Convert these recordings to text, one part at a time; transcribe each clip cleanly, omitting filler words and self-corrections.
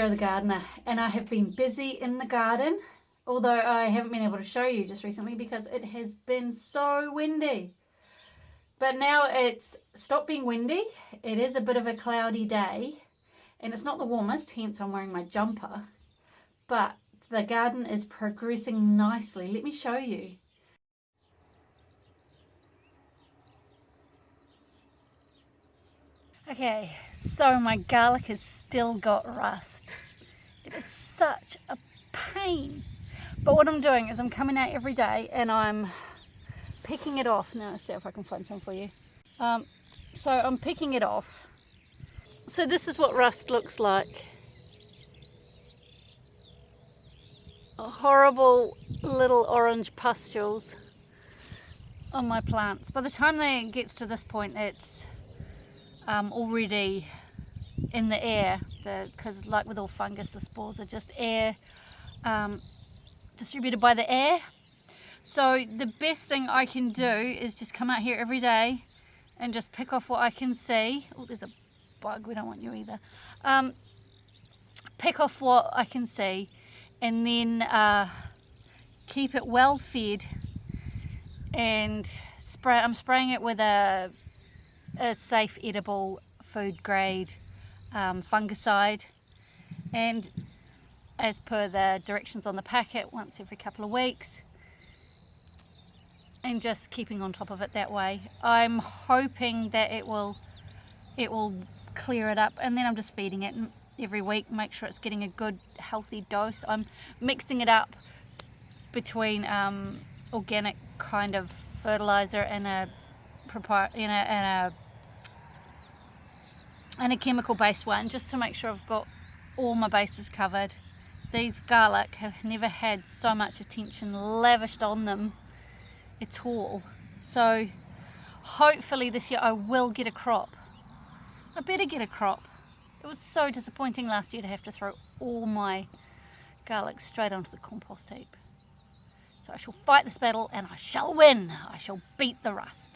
Joe the gardener, and I have been busy in the garden, although I haven't been able to show you just recently because it has been so windy. But now it's stopped being windy. It is a bit of a cloudy day, and it's not the warmest, hence I'm wearing my jumper, but the garden is progressing nicely. Let me show you. Okay, so my garlic has still got rust. It is such a pain. But what I'm doing is I'm coming out every day and I'm picking it off. Now, see if I can find some for you. So I'm picking it off. So this is what rust looks like. Horrible little orange pustules on my plants. By the time it gets to this point, it's already in the air, because like with all fungus, the spores are just air distributed by the air. So the best thing I can do is just come out here every day and just pick off what I can see. Oh, there's a bug, we don't want you either. Pick off what I can see and then keep it well fed, and I'm spraying it with a safe edible food grade fungicide, and as per the directions on the packet, once every couple of weeks, and just keeping on top of it that way. I'm hoping that it will clear it up, and then I'm just feeding it every week, make sure it's getting a good healthy dose. I'm mixing it up between organic kind of fertilizer and a chemical based one, just to make sure I've got all my bases covered. These garlic have never had so much attention lavished on them at all. So hopefully this year I will get a crop. I better get a crop. It was so disappointing last year to have to throw all my garlic straight onto the compost heap. So I shall fight this battle and I shall win. I shall beat the rust.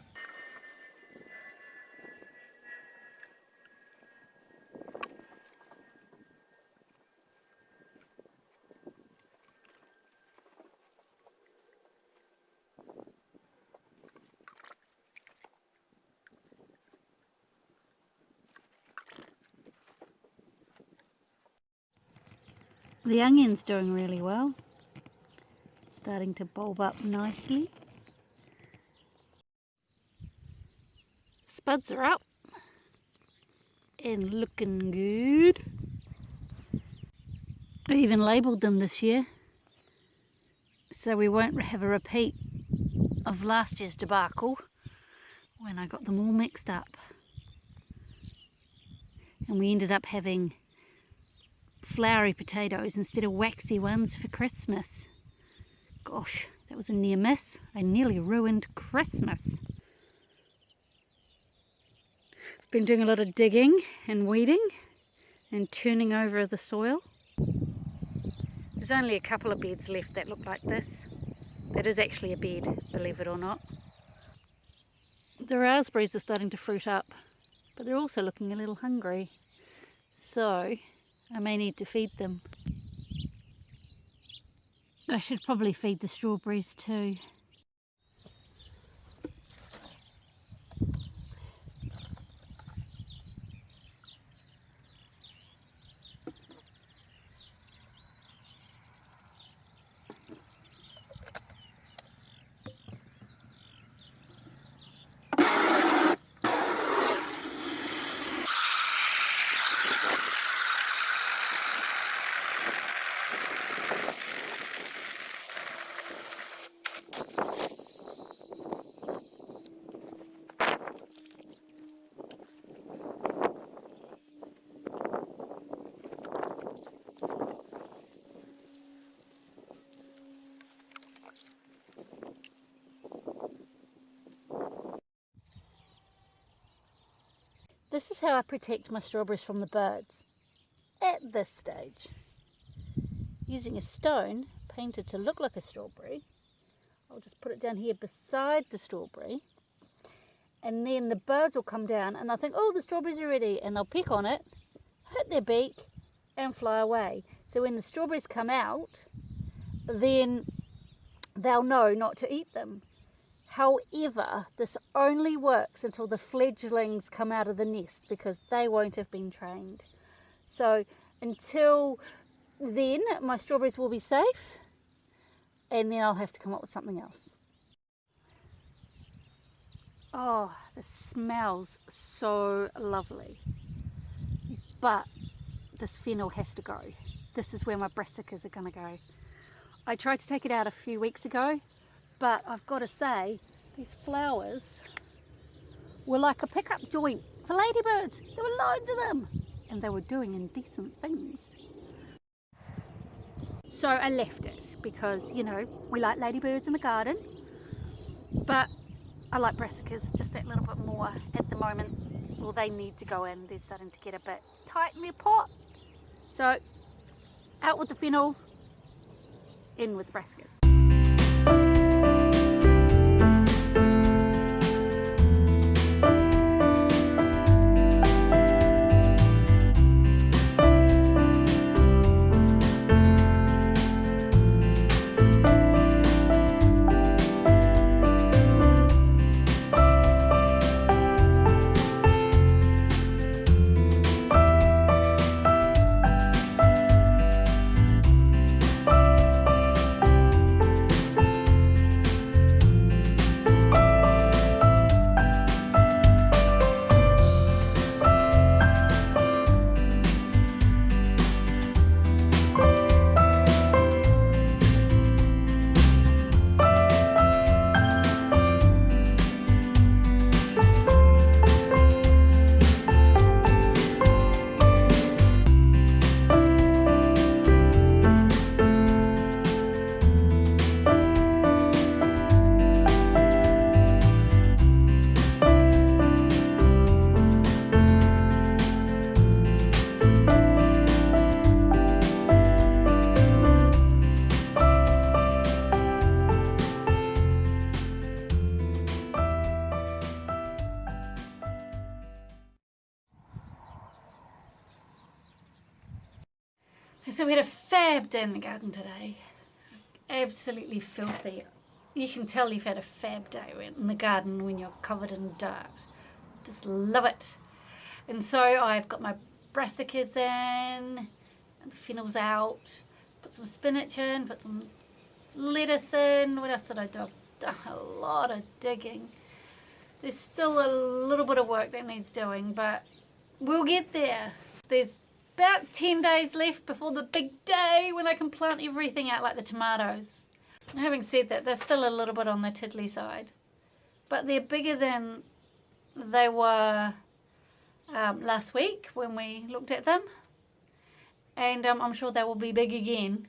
The onion's doing really well, starting to bulb up nicely. Spuds are up and looking good. I even labelled them this year, so we won't have a repeat of last year's debacle when I got them all mixed up. And we ended up having floury potatoes instead of waxy ones for Christmas. Gosh, that was a near miss. I nearly ruined Christmas. I've been doing a lot of digging and weeding and turning over the soil. There's only a couple of beds left that look like this. That is actually a bed, believe it or not. The raspberries are starting to fruit up, but they're also looking a little hungry. So I may need to feed them. I should probably feed the strawberries too. This is how I protect my strawberries from the birds at this stage. Using a stone painted to look like a strawberry. I'll just put it down here beside the strawberry, and then the birds will come down and they'll think, oh, the strawberries are ready, and they'll peck on it, hit their beak, and fly away. So when the strawberries come out, then they'll know not to eat them. However, this only works until the fledglings come out of the nest, because they won't have been trained. So until then, my strawberries will be safe, and then I'll have to come up with something else. Oh, this smells so lovely. But this fennel has to go. This is where my brassicas are going to go. I tried to take it out a few weeks ago, but I've got to say, these flowers were like a pickup joint for ladybirds. There were loads of them, and they were doing indecent things. So I left it because, you know, we like ladybirds in the garden, but I like brassicas just that little bit more at the moment. Well, they need to go in. They're starting to get a bit tight in their pot. So out with the fennel, in with the brassicas. So we had a fab day in the garden today. Absolutely filthy. You can tell you've had a fab day in the garden when you're covered in dirt. Just love it. And so I've got my brassicas in, and the fennel's out. Put some spinach in, put some lettuce in. What else did I do? I've done a lot of digging. There's still a little bit of work that needs doing, but we'll get there. There's about 10 days left before the big day when I can plant everything out like the tomatoes. Having said that, they're still a little bit on the tiddly side, but they're bigger than they were last week when we looked at them, and I'm sure they will be big again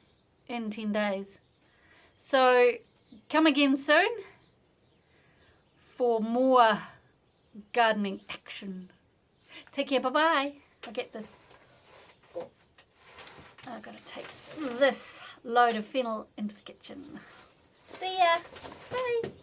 in 10 days. So come again soon for more gardening action. Take care, bye-bye. I'll get this. I've got to take this load of fennel into the kitchen. See ya. Bye.